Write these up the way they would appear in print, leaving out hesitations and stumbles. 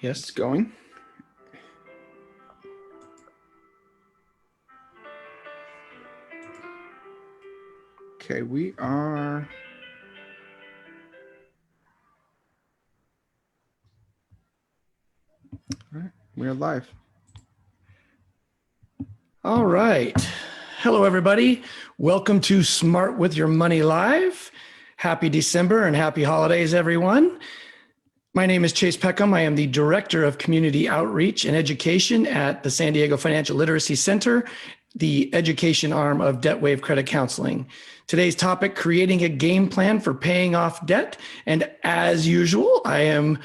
Yes. It's going. Okay, we are. All right, we're live. All right. Hello, everybody. Welcome to Smart with Your Money Live. Happy December and happy holidays, everyone. My name is Chase Peckham. I am the Director of Community Outreach and Education at the San Diego Financial Literacy Center, the education arm of Debt Wave Credit Counseling. Today's topic, creating a game plan for paying off debt. And as usual, I am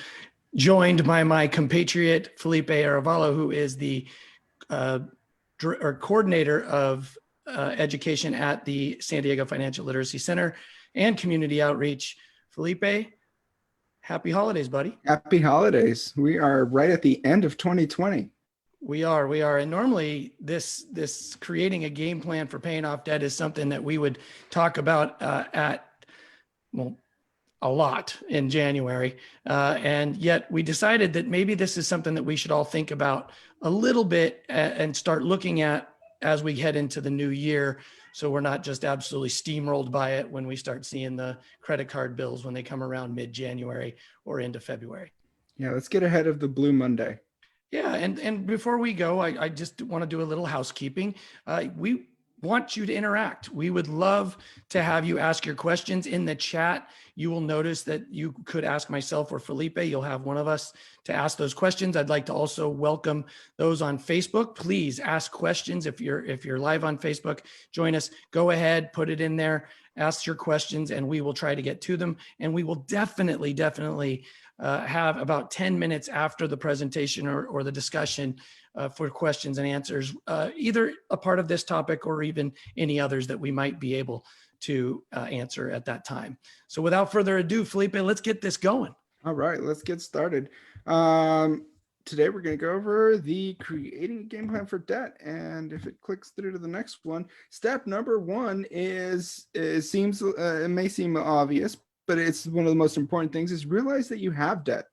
joined by my compatriot, Felipe Arevalo, who is the coordinator of education at the San Diego Financial Literacy Center and community outreach. Felipe, happy holidays, buddy. Happy holidays. We are right at the end of 2020. We are. And normally this creating a game plan for paying off debt is something that we would talk about a lot in January. And yet we decided that maybe this is something that we should all think about a little bit and start looking at as we head into the new year. So we're not just absolutely steamrolled by it when we start seeing the credit card bills when they come around mid-January or into February. Yeah, let's get ahead of the Blue Monday. Yeah, and before we go, I just want to do a little housekeeping. We want you to interact. We would love to have you ask your questions in the chat. You will notice that you could ask myself or Felipe. You'll have one of us to ask those questions. I'd like to also welcome those on Facebook. Please ask questions. If you're live on Facebook, join us. Go ahead, put it in there, ask your questions, and we will try to get to them. And we will definitely have about 10 minutes after the presentation or the discussion for questions and answers, either a part of this topic or even any others that we might be able to answer at that time. So without further ado, Felipe, let's get this going. All right, let's get started. Today we're going to go over the creating a game plan for debt. And if it clicks through to the next one, step number one it may seem obvious, but it's one of the most important things, is realize that you have debt.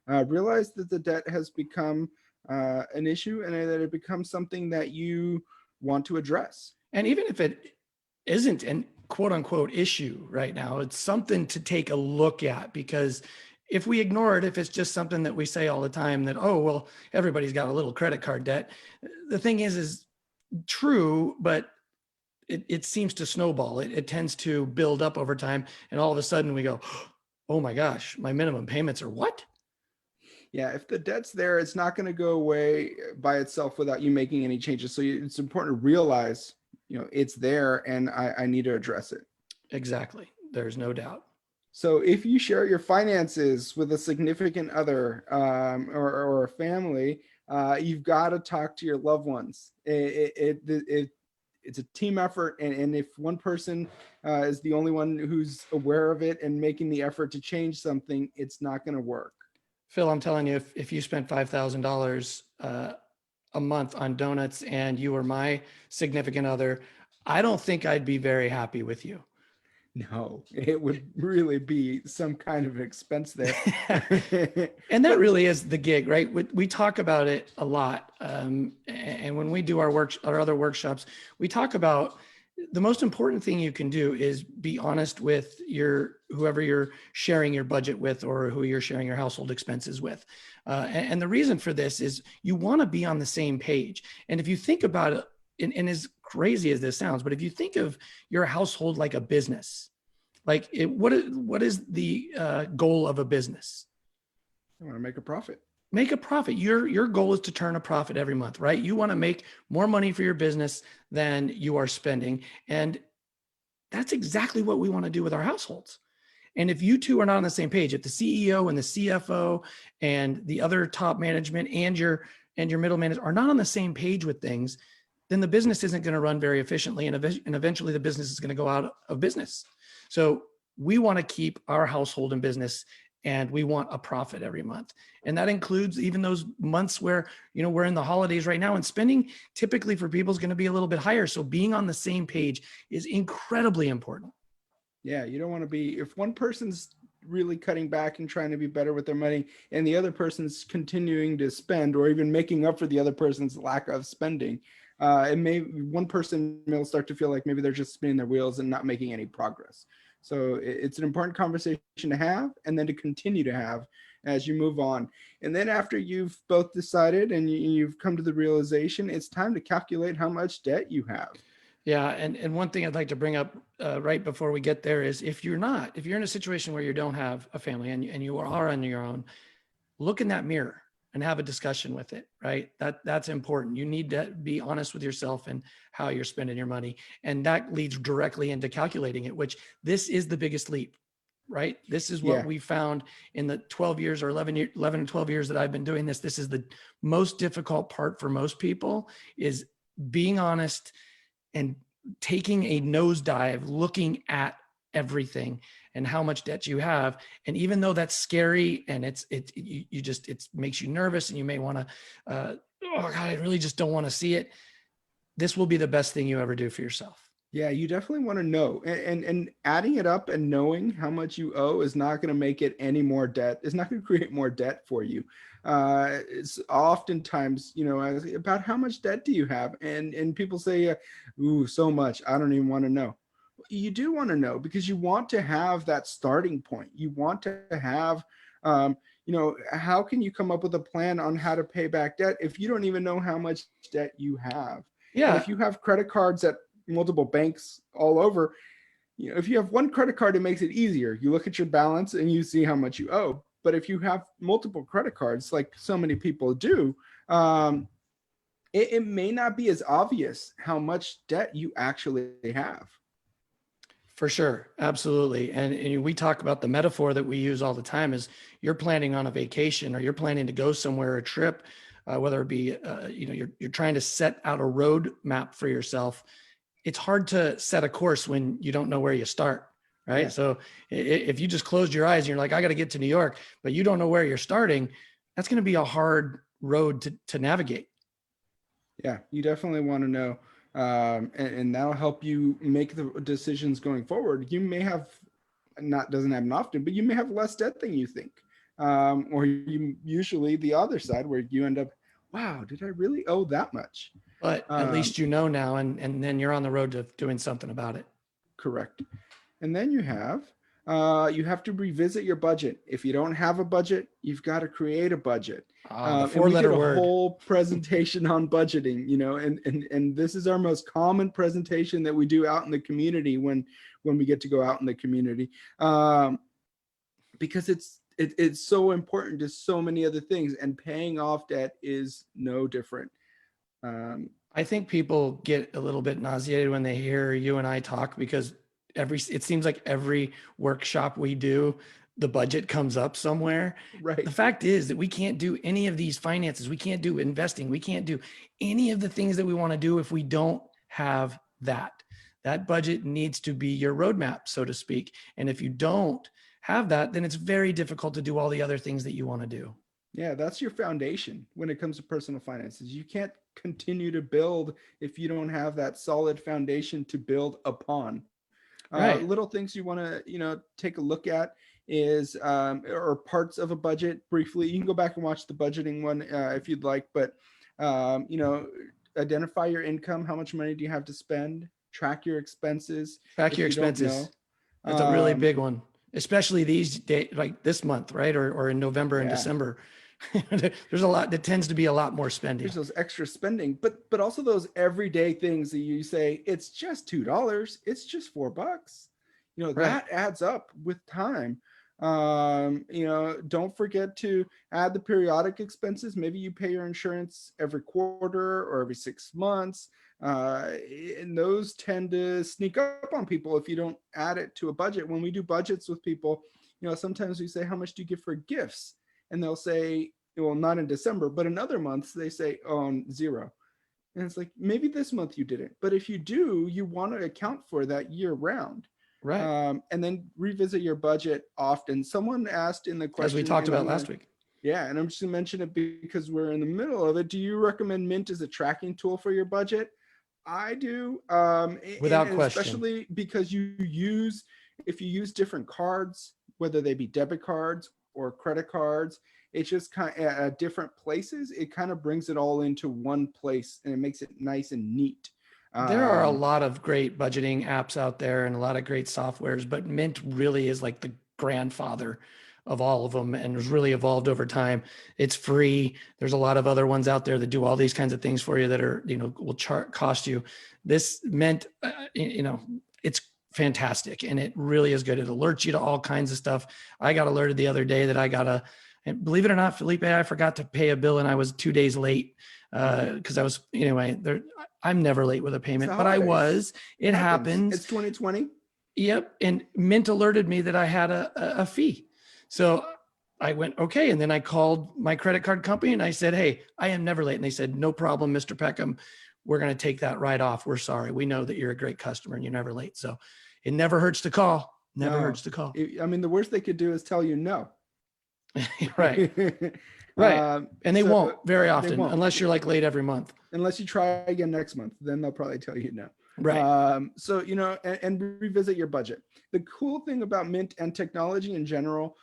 Realize that the debt has become an issue and that it becomes something that you want to address. And even if it isn't an quote unquote issue right now, it's something to take a look at, because if we ignore it, if it's just something that we say all the time that, oh, well, everybody's got a little credit card debt. The thing is true, but it seems to snowball. It tends to build up over time. And all of a sudden we go, oh my gosh, my minimum payments are what? Yeah, if the debt's there, it's not going to go away by itself without you making any changes. So it's important to realize, it's there and I need to address it. Exactly. There's no doubt. So if you share your finances with a significant other or a family, you've got to talk to your loved ones. It's a team effort. And if one person is the only one who's aware of it and making the effort to change something, it's not going to work. Phil, I'm telling you, if you spent $5,000 a month on donuts and you were my significant other, I don't think I'd be very happy with you. No, it would really be some kind of expense there. And that really is the gig, right? We talk about it a lot. And when we do our other workshops, we talk about the most important thing you can do is be honest with whoever you're sharing your budget with or who you're sharing your household expenses with. And the reason for this is you want to be on the same page. And if you think about it, and as crazy as this sounds, but if you think of your household like a business, like what is the goal of a business? I want to make a profit. Make a profit. Your goal is to turn a profit every month, right? You want to make more money for your business than you are spending. And that's exactly what we want to do with our households. And if you two are not on the same page, if the CEO and the CFO and the other top management and your middle management are not on the same page with things, then the business isn't going to run very efficiently, and eventually the business is going to go out of business. So we want to keep our household in business, and we want a profit every month. And that includes even those months where, we're in the holidays right now, and spending typically for people is going to be a little bit higher. So being on the same page is incredibly important. Yeah, you don't want to be, if one person's really cutting back and trying to be better with their money, and the other person's continuing to spend or even making up for the other person's lack of spending, one person will start to feel like maybe they're just spinning their wheels and not making any progress. So it's an important conversation to have, and then to continue to have as you move on. And then after you've both decided and you've come to the realization, it's time to calculate how much debt you have. Yeah, and one thing I'd like to bring up right before we get there is if you're in a situation where you don't have a family and you are on your own, look in that mirror and have a discussion with it, right? That's important. You need to be honest with yourself and how you're spending your money. And that leads directly into calculating it, which this is the biggest leap, right? This is what Yeah. we found in the 12 years or 11 or 12 years that I've been doing this. This is the most difficult part for most people, is being honest and taking a nosedive, looking at everything and how much debt you have. And even though that's scary and it makes you nervous and you may want to, oh God, I really just don't want to see it. This will be the best thing you ever do for yourself. Yeah, you definitely want to know, and adding it up and knowing how much you owe is not going to make it any more debt. It's not going to create more debt for you. It's oftentimes, about how much debt do you have, and people say, "Ooh, so much. I don't even want to know." You do want to know because you want to have that starting point. You want to have, how can you come up with a plan on how to pay back debt if you don't even know how much debt you have? And Yeah. if you have credit cards at multiple banks all over, if you have one credit card, it makes it easier. You look at your balance and you see how much you owe. But if you have multiple credit cards, like so many people do, it may not be as obvious how much debt you actually have. For sure. Absolutely. And we talk about the metaphor that we use all the time is you're planning on a vacation or you're planning to go somewhere, a trip, whether it be, you're trying to set out a road map for yourself. It's hard to set a course when you don't know where you start. Right. Yeah. So if you just closed your eyes and you're like, I got to get to New York, but you don't know where you're starting, that's going to be a hard road to navigate. Yeah, you definitely want to know. And that'll help you make the decisions going forward. You may have, not doesn't happen often, but you may have less debt than you think. Or you usually the other side where you end up, wow, did I really owe that much? But at least you know now, and then you're on the road to doing something about it. Correct. And then you have to revisit your budget. If you don't have a budget, you've got to create a budget. The And we four-letter did a word. whole presentation on budgeting, and this is our most common presentation that we do out in the community when we get to go out in the community, because it's so important to so many other things, and paying off debt is no different. I think people get a little bit nauseated when they hear you and I talk because it seems like every workshop we do, the budget comes up somewhere. Right. The fact is that we can't do any of these finances. We can't do investing. We can't do any of the things that we want to do if we don't have that. That budget needs to be your roadmap, so to speak. And if you don't have that, then it's very difficult to do all the other things that you want to do. Yeah, that's your foundation when it comes to personal finances. You can't continue to build if you don't have that solid foundation to build upon. Right. Little things you want to, take a look at is, or parts of a budget briefly. You can go back and watch the budgeting one if you'd like, but, identify your income. How much money do you have to spend? Track your expenses. Track your expenses. That's a really big one, especially these days, like this month, right? Or in November and December. There's a lot that tends to be a lot more spending. There's those extra spending, but also those everyday things that you say, it's just $2, it's just $4. That adds up with time. Don't forget to add the periodic expenses. Maybe you pay your insurance every quarter or every 6 months. And those tend to sneak up on people if you don't add it to a budget. When we do budgets with people, sometimes we say, how much do you give for gifts? And they'll say, well, not in December, but in other months, they say, oh, 0. And it's like, maybe this month you didn't. But if you do, you want to account for that year round. Right. And then revisit your budget often. Someone asked in the question. As we talked about last week. Yeah. And I'm just going to mention it because we're in the middle of it. Do you recommend Mint as a tracking tool for your budget? I do. Without question. Especially because if you use different cards, whether they be debit cards or credit cards. It's just kind of at different places. It kind of brings it all into one place, and it makes it nice and neat. There are a lot of great budgeting apps out there and a lot of great softwares, but Mint really is like the grandfather of all of them and has really evolved over time. It's free. There's a lot of other ones out there that do all these kinds of things for you that are, will cost you. This Mint, it's fantastic and it really is good. It alerts you to all kinds of stuff. I got alerted the other day that and believe it or not, Felipe, I forgot to pay a bill and I was 2 days late because I was, anyway, I'm never late with a payment, but I was. It happens. It's 2020. Yep. And Mint alerted me that I had a fee. So I went, okay. And then I called my credit card company and I said, hey, I am never late. And they said, no problem, Mr. Peckham. We're going to take that right off. We're sorry. We know that you're a great customer and you're never late. So it never hurts to call. Never hurts to call. I mean, the worst they could do is tell you no. Right. Right. And they won't very often, unless you're like late every month. Unless you try again next month, then they'll probably tell you no. Right. So, and revisit your budget. The cool thing about Mint and technology in general,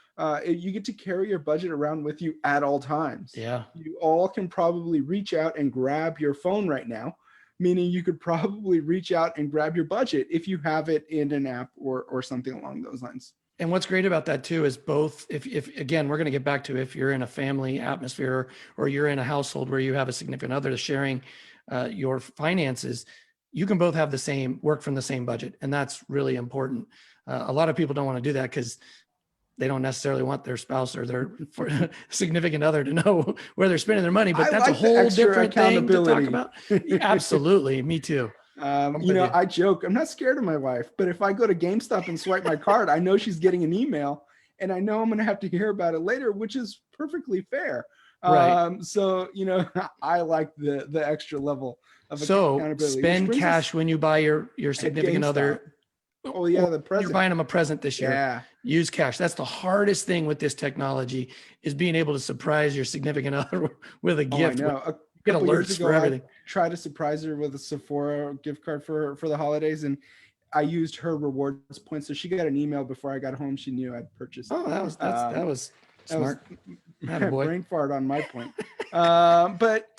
you get to carry your budget around with you at all times. Yeah. You all can probably reach out and grab your phone right now, meaning you could probably reach out and grab your budget if you have it in an app or something along those lines. And what's great about that too is both, if again, we're going to get back to if you're in a family atmosphere or you're in a household where you have a significant other that's sharing your finances, you can both have work from the same budget. And that's really important. A lot of people don't want to do that because they don't necessarily want their spouse or their significant other to know where they're spending their money, but that's a whole different thing to talk about. Absolutely. Me too. I joke, I'm not scared of my wife, but if I go to GameStop and swipe my card, I know she's getting an email and I know I'm going to have to hear about it later, which is perfectly fair. Right. So, I like the extra level of accountability. So spend cash when you buy your significant other. Oh yeah, the present. You're buying them a present this year. Yeah. Use cash. That's the hardest thing with this technology is being able to surprise your significant other with a gift. I know. Get alerts for everything. I tried to surprise her with a Sephora gift card for the holidays, and I used her rewards points. So she got an email before I got home. She knew I'd purchased. Oh, that was smart. Brain fart on my point. But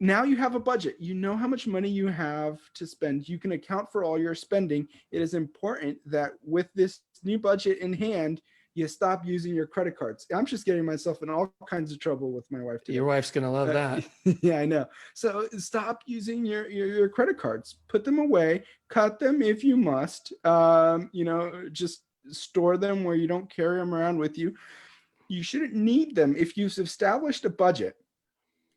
now you have a budget. You know how much money you have to spend. You can account for all your spending. It is important that with this new budget in hand, you stop using your credit cards. I'm just getting myself in all kinds of trouble with my wife today. Your wife's going to love that. Yeah, I know. So stop using your credit cards, put them away, cut them if you must, just store them where you don't carry them around with you. You shouldn't need them. If you've established a budget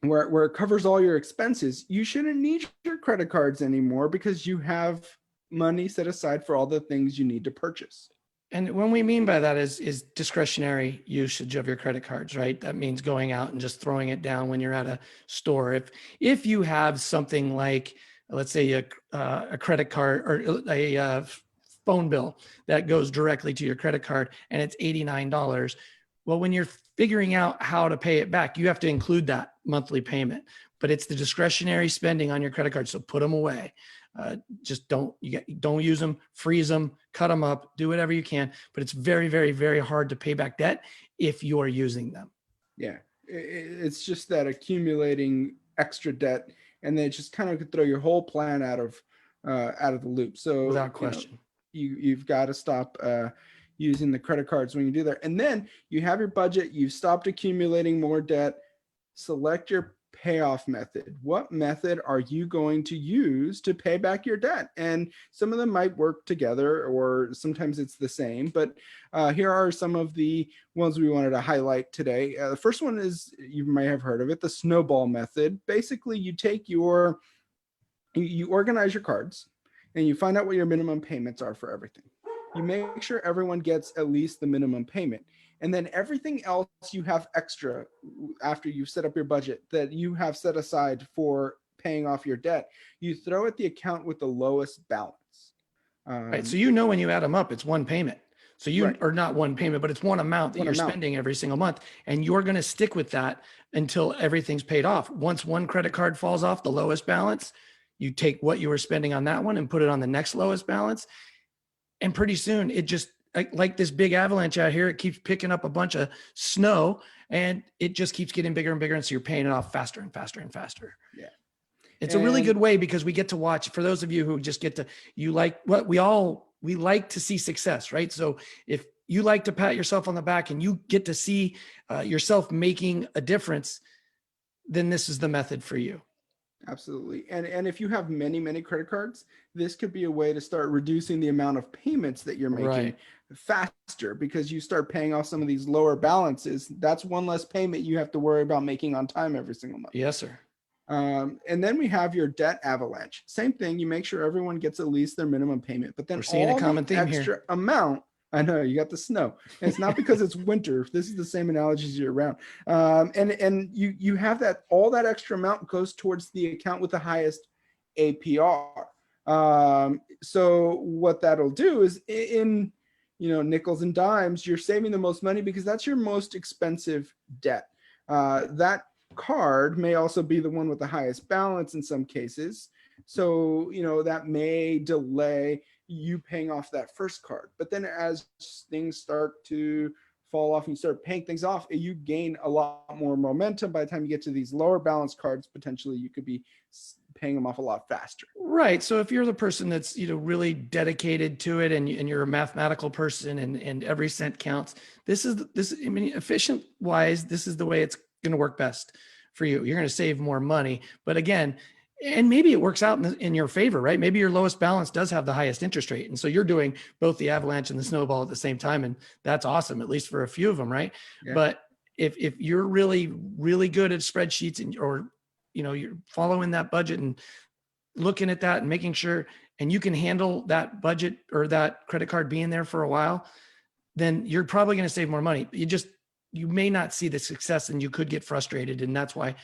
where it covers all your expenses, you shouldn't need your credit cards anymore because you have money set aside for all the things you need to purchase. And what we mean by that is discretionary usage of your credit cards, right? That means going out and just throwing it down when you're at a store. If you have something like, let's say a credit card or a phone bill that goes directly to your credit card and it's $89. Well, when you're figuring out how to pay it back, you have to include that monthly payment, but it's the discretionary spending on your credit card. So put them away. Just don't use them, freeze them, cut them up, do whatever you can. But it's very, very, very hard to pay back debt if you're using them. Yeah, it's just that accumulating extra debt, and then just kind of could throw your whole plan out of the loop. So without question, you've got to stop using the credit cards when you do that. And then you have your budget. You've stopped accumulating more debt. Select your payoff method. What method are you going to use to pay back your debt? And some of them might work together, or sometimes it's the same, but here are some of the ones we wanted to highlight today. The first one is, you may have heard of it, the snowball method. Basically, you take you organize your cards and you find out what your minimum payments are for everything. You make sure everyone gets at least the minimum payment. And then everything else you have extra after you've set up your budget that you have set aside for paying off your debt, you throw at the account with the lowest balance. Right. So when you add them up, it's one payment. So or not one payment, but it's one amount that you're spending every single month. And you're going to stick with that until everything's paid off. Once one credit card falls off the lowest balance, you take what you were spending on that one and put it on the next lowest balance. And pretty soon it just like this big avalanche out here. It keeps picking up a bunch of snow and it just keeps getting bigger and bigger. And so you're paying it off faster and faster and faster. Yeah. It's a really good way because we get to watch, for those of you who just get to, you like what we like to see success, right? So if you like to pat yourself on the back and you get to see yourself making a difference, then this is the method for you. Absolutely. And if you have many credit cards, this could be a way to start reducing the amount of payments that you're making Right. faster, because you start paying off some of these lower balances. That's one less payment you have to worry about making on time every single month. Yes, sir. And then we have your debt avalanche. Same thing. You make sure everyone gets at least their minimum payment, but then We're seeing a common theme extra here. amount. I know you got the snow. And it's not because it's winter. This is the same analogy as year round. And you have that, all that extra amount goes towards the account with the highest APR. So what that'll do is in nickels and dimes, you're saving the most money because that's your most expensive debt. That card may also be the one with the highest balance in some cases. So, that may delay you paying off that first card. But then as things start to fall off and you start paying things off, you gain a lot more momentum. By the time you get to these lower balance cards, potentially you could be paying them off a lot faster. Right. So if you're the person that's, really dedicated to it and you're a mathematical person and every cent counts, efficient wise, this is the way it's going to work best for you. You're going to save more money. But again, and maybe it works out in your favor, right? Maybe your lowest balance does have the highest interest rate. And so you're doing both the avalanche and the snowball at the same time. And that's awesome, at least for a few of them, right? Yeah. But if you're really, really good at spreadsheets or you're following that budget and looking at that and making sure, and you can handle that budget or that credit card being there for a while, then you're probably going to save more money. You may not see the success and you could get frustrated. And that's why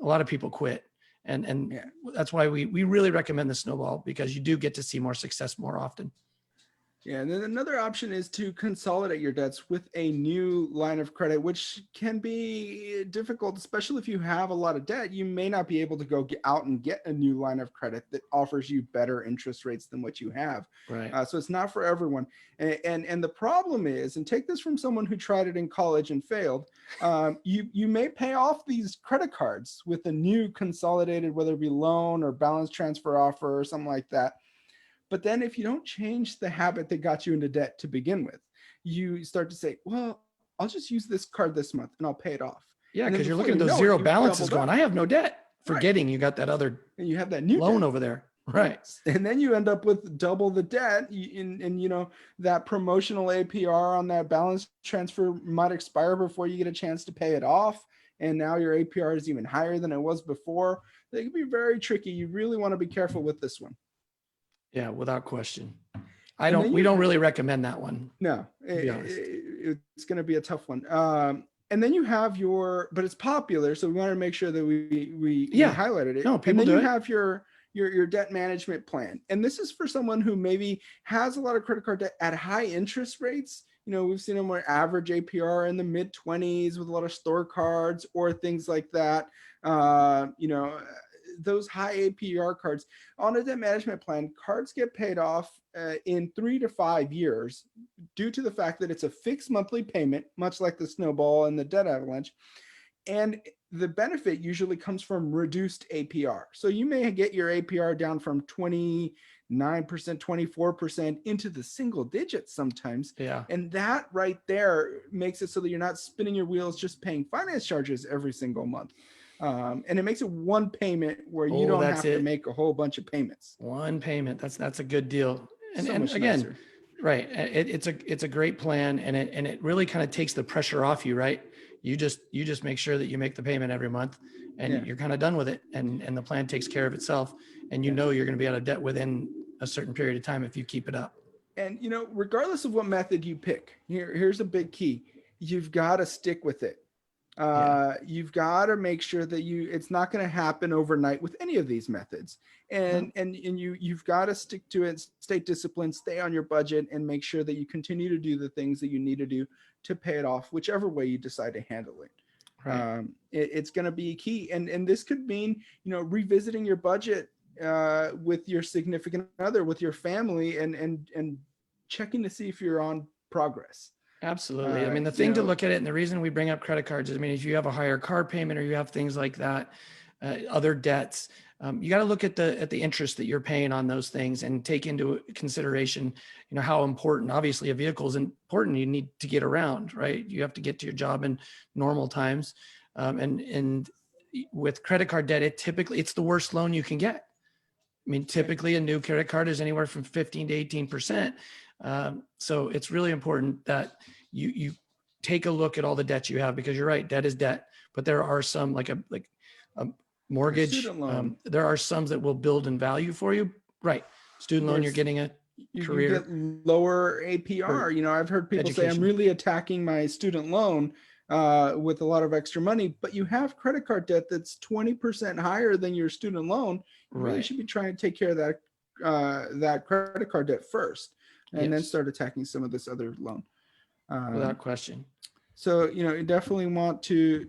a lot of people quit. And yeah, that's why we really recommend the snowball, because you do get to see more success more often. Yeah, and then another option is to consolidate your debts with a new line of credit, which can be difficult, especially if you have a lot of debt. You may not be able to go out and get a new line of credit that offers you better interest rates than what you have. Right. So it's not for everyone. And the problem is, and take this from someone who tried it in college and failed, you may pay off these credit cards with a new consolidated, whether it be loan or balance transfer offer or something like that. But then if you don't change the habit that got you into debt to begin with, you start to say, well, I'll just use this card this month and I'll pay it off. Yeah, because you're looking at those zero balances going, I have no debt, forgetting you got that other and you have that new loan debt over there. Right. And then you end up with double the debt, and that promotional APR on that balance transfer might expire before you get a chance to pay it off. And now your APR is even higher than it was before. They can be very tricky. You really want to be careful with this one. Yeah, without question. We don't really recommend that one. No, it's going to be a tough one. And then you have but it's popular, so we want to make sure that we highlighted it. No, people and then do you have your debt management plan. And this is for someone who maybe has a lot of credit card debt at high interest rates. We've seen them where average APR in the mid 20s with a lot of store cards or things like that. Those high APR cards on a debt management plan, cards get paid off in 3 to 5 years due to the fact that it's a fixed monthly payment, much like the snowball and the debt avalanche. And the benefit usually comes from reduced APR. So you may get your APR down from 29%, 24% into the single digits sometimes. Yeah. And that right there makes it so that you're not spinning your wheels just paying finance charges every single month. And it makes it one payment where you don't have to make a whole bunch of payments. One payment. That's a good deal. And, so and again, nicer. Right. It's a great plan, and it really kind of takes the pressure off you, right? You just make sure that you make the payment every month and you're kind of done with it. And the plan takes care of itself. And you're going to be out of debt within a certain period of time if you keep it up. And, regardless of what method you pick, here's a big key. You've got to stick with it. You've got to make sure that it's not going to happen overnight with any of these methods. And you've got to stick to it, stay disciplined, stay on your budget, and make sure that you continue to do the things that you need to do to pay it off, whichever way you decide to handle it. Right. It's going to be key. And this could mean, revisiting your budget with your significant other, with your family, and checking to see if you're on progress. Absolutely. I mean, the thing to look at it, and the reason we bring up credit cards is, I mean, if you have a higher car payment or you have things like that, other debts, you got to look at the interest that you're paying on those things and take into consideration, how important. Obviously, a vehicle is important. You need to get around, right? You have to get to your job in normal times, and with credit card debt, it's the worst loan you can get. I mean, typically a new credit card is anywhere from 15 to 18%. So it's really important that you take a look at all the debts you have, because you're right, debt is debt, but there are some like a mortgage. Student loan. There are some that will build in value for you. Right. Student loan, you're getting a career. You get lower APR. I've heard people say, I'm really attacking my student loan with a lot of extra money, but you have credit card debt that's 20% higher than your student loan. You really should be trying to take care of that credit card debt first, and then start attacking some of this other loan. Without question. So, you definitely want to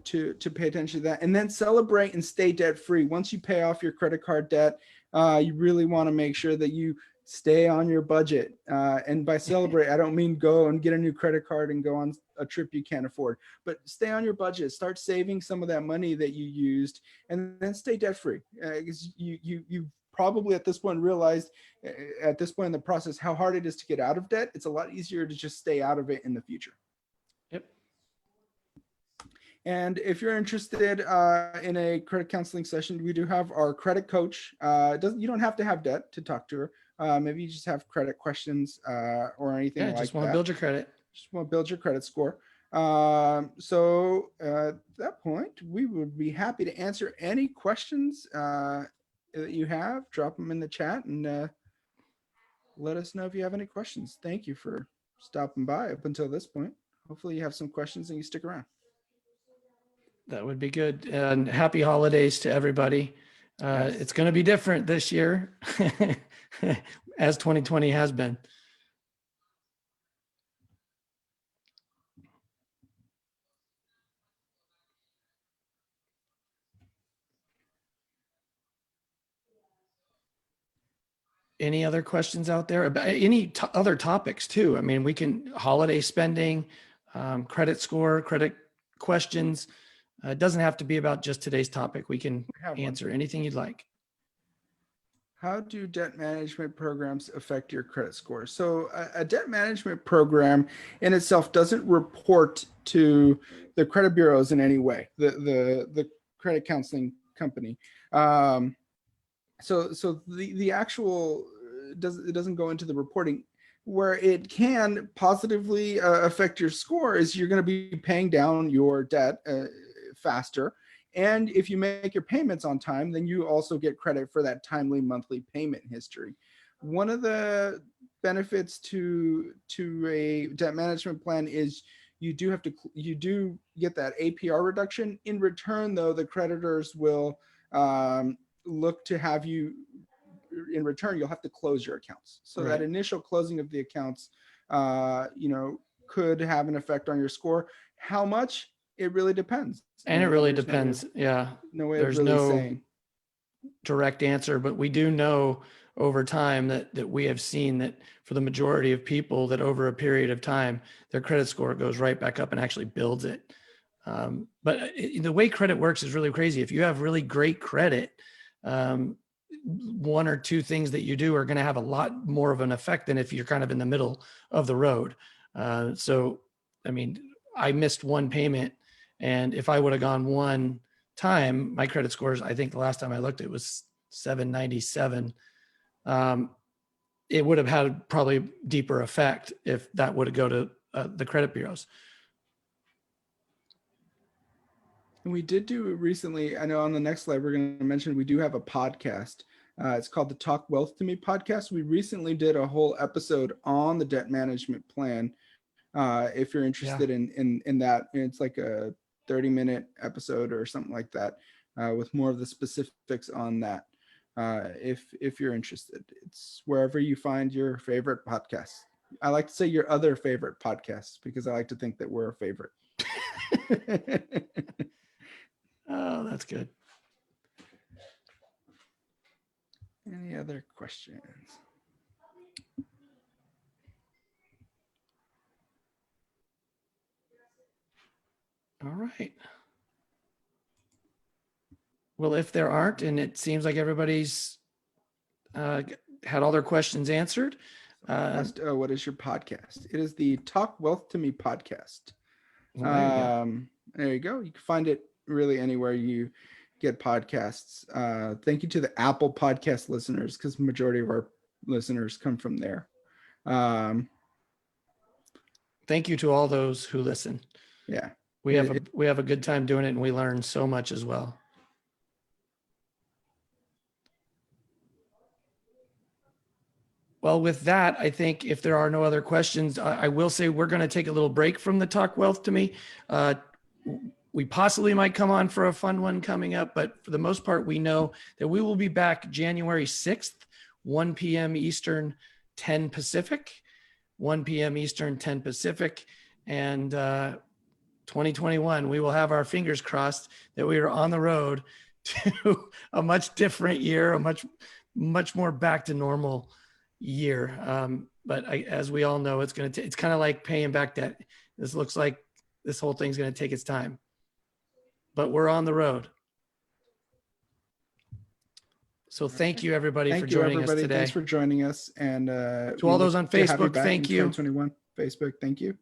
pay attention to that, and then celebrate and stay debt free. Once you pay off your credit card debt, you really want to make sure that you stay on your budget. And by celebrate, I don't mean go and get a new credit card and go on a trip you can't afford, but stay on your budget, start saving some of that money that you used, and then stay debt free. Because you probably at this point realized at this point in the process how hard it is to get out of debt. It's a lot easier to just stay out of it in the future. Yep. And if you're interested in a credit counseling session, we do have our credit coach. You don't have to have debt to talk to her. Maybe you just have credit questions or anything like that. Just want to build your credit. Just want to build your credit score. So at that point, we would be happy to answer any questions that you have. Drop them in the chat and let us know if you have any questions. Thank you for stopping by up until this point. Hopefully you have some questions and you stick around. That would be good. And happy holidays to everybody. It's going to be different this year as 2020 has been. Any other questions out there about any other topics too? I mean, we can holiday spending, credit score, credit questions. It doesn't have to be about just today's topic. We can answer anything you'd like. How do debt management programs affect your credit score? So a debt management program in itself doesn't report to the credit bureaus in any way, the credit counseling company. So the actual it doesn't go into the reporting. Where it can positively affect your score is you're going to be paying down your debt faster. And if you make your payments on time, then you also get credit for that timely monthly payment history. One of the benefits to a debt management plan is you do get that APR reduction. In return, though, the creditors will look to have you. In return, you'll have to close your accounts. So that initial closing of the accounts, could have an effect on your score. How much? It really depends. And it really depends. No way of really saying. Direct answer, but we do know over time that we have seen that for the majority of people that over a period of time, their credit score goes right back up and actually builds it. But the way credit works is really crazy. If you have really great credit, one or two things that you do are going to have a lot more of an effect than if you're kind of in the middle of the road. So, I mean, I missed one payment, and if I would have gone one time, my credit scores, I think the last time I looked, it was 797. It would have had probably deeper effect if that would have go to the credit bureaus. And we did do recently, I know on the next slide, we're going to mention we do have a podcast. It's called the Talk Wealth to Me podcast. We recently did a whole episode on the debt management plan. If you're interested in that, it's like a 30-minute episode or something like that with more of the specifics on that. If you're interested, it's wherever you find your favorite podcast. I like to say your other favorite podcasts because I like to think that we're a favorite. Oh, that's good. Any other questions? All right. Well, if there aren't, and it seems like everybody's had all their questions answered. What is your podcast? It is the Talk Wealth to Me podcast. Well, there you go. There you go. You can find it really anywhere you get podcasts. Thank you to the Apple podcast listeners, because the majority of our listeners come from there. Thank you to all those who listen. Yeah. We have a good time doing it, and we learn so much as well. Well, with that, I think if there are no other questions, I will say we're going to take a little break from the Talk Wealth to Me. We possibly might come on for a fun one coming up, but for the most part, we know that we will be back January 6th, 1 p.m. Eastern, 10 Pacific, 1 p.m. Eastern, 10 Pacific. And 2021, we will have our fingers crossed that we are on the road to a much different year, a much more back to normal year. But as we all know, it's kind of like paying back debt. This looks like this whole thing's going to take its time, but we're on the road. So thank you everybody for joining us today. Thanks for joining us. And to all those on Facebook, thank you. 2021 Facebook, thank you.